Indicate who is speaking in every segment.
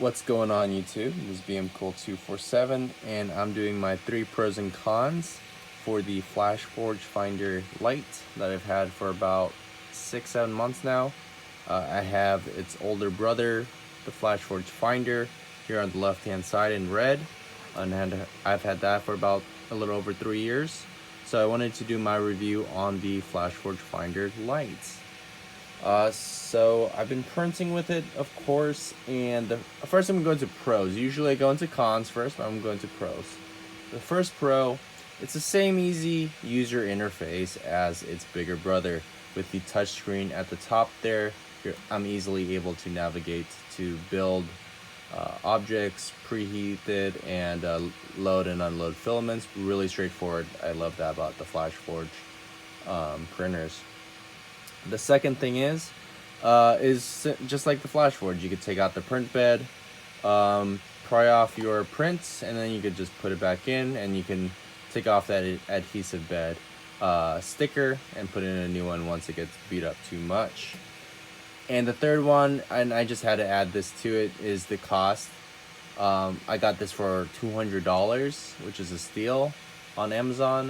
Speaker 1: What's going on YouTube? This is BMCool247 and I'm doing my 3 pros and cons for the Flashforge Finder Lite that I've had for about 6-7 months now. I have its older brother, the Flashforge Finder, here on the left hand side in red, and I've had that for about a little over 3 years. So I wanted to do my review on the Flashforge Finder Lite. So I've been printing with it, of course, and first I'm going to pros. Usually I go into cons first, but I'm going to pros. The first pro, it's the same easy user interface as its bigger brother. With the touchscreen at the top there, I'm easily able to navigate to build objects, preheat it, and load and unload filaments. Really straightforward. I love that about the Flashforge printers. The second thing is just like the Flashforge, you could take out the print bed, pry off your prints, and then you could just put it back in, and you can take off that adhesive bed sticker and put in a new one once it gets beat up too much. And the third one, and I just had to add this to it, is the cost. I got this for $200, which is a steal on Amazon.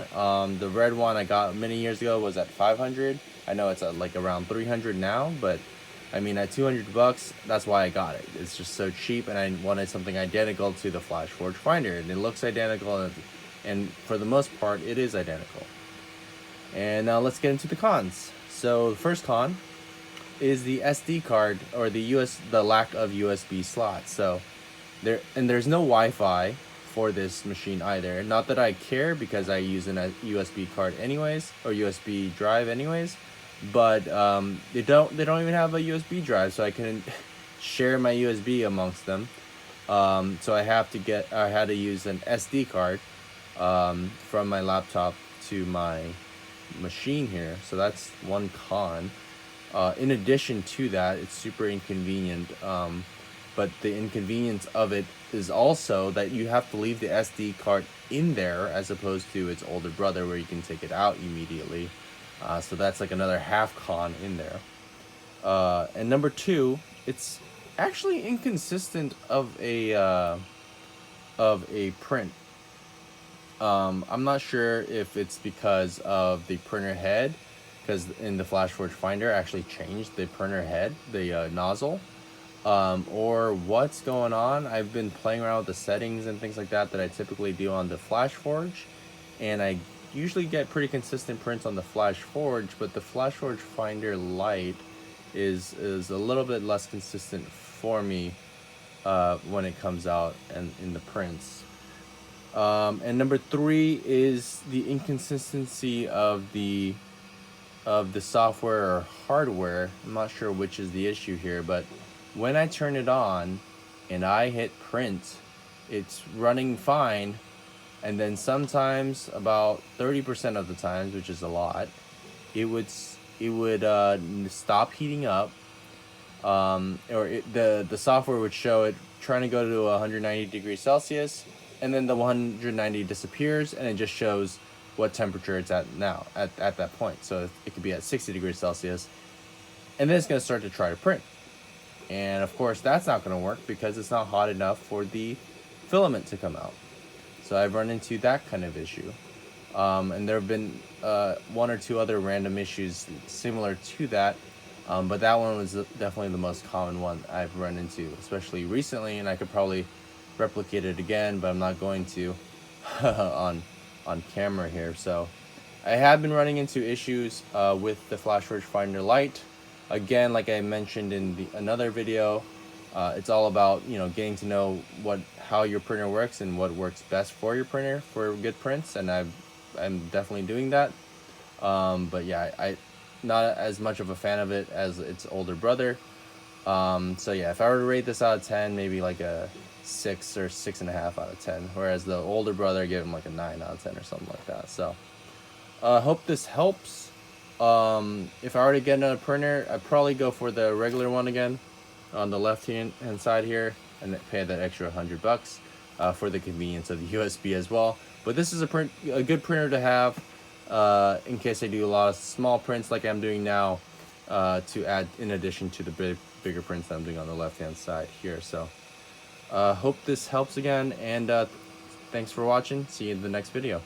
Speaker 1: The red one I got many years ago was at $500. I know it's at like around $300 now, but I mean at $200, that's why I got it. It's just so cheap, and I wanted something identical to the Flashforge Finder, and it looks identical, and for the most part, it is identical. And now let's get into the cons. So the first con is the SD card, or the lack of USB slots. So there's no Wi-Fi for this machine either. Not that I care, because I use a USB card anyways, or USB drive anyways. But they don't even have a USB drive, so I can share my USB amongst them. So I had to use an SD card from my laptop to my machine here. So that's one con. In addition to that, it's super inconvenient. But the inconvenience of it is also that you have to leave the SD card in there, as opposed to its older brother where you can take it out immediately. So that's like another half con in there. And number two, it's actually inconsistent of a print. I'm not sure if it's because of the printer head, because in the Flashforge Finder I actually changed the printer head, the nozzle, or what's going on. I've been playing around with the settings and things like that I typically do on the Flashforge, and I usually get pretty consistent prints on the Flashforge, but the Flashforge Finder Lite is a little bit less consistent for me when it comes out and in the prints. And number three is the inconsistency of the software or hardware. I'm not sure which is the issue here, but when I turn it on and I hit print, it's running fine. And then sometimes, about 30% of the times, which is a lot, it would stop heating up, the software would show it trying to go to 190 degrees Celsius, and then the 190 disappears, and it just shows what temperature it's at now at that point. So it could be at 60 degrees Celsius, and then it's going to start to try to print. And of course, that's not going to work because it's not hot enough for the filament to come out. So I've run into that kind of issue. And there have been one or two other random issues similar to that, but that one was definitely the most common one I've run into, especially recently, and I could probably replicate it again, but I'm not going to on camera here. So I have been running into issues with the Flashforge Finder Lite. Again, like I mentioned in another video, it's all about getting to know how your printer works and what works best for your printer for good prints, and I'm definitely doing that. But yeah, I not as much of a fan of it as its older brother. So yeah, if I were to rate this out of 10, maybe like a 6 or 6.5 out of 10, whereas the older brother, I gave him like a 9 out of 10 or something like that. So hope this helps. If I were to get another printer, I'd probably go for the regular one again on the left hand side here, and pay that extra $100 for the convenience of the USB as well. But this is a good printer to have in case I do a lot of small prints like I'm doing now, to add in addition to the bigger prints that I'm doing on the left hand side here. So Hope this helps again, and thanks for watching. See you in the next video.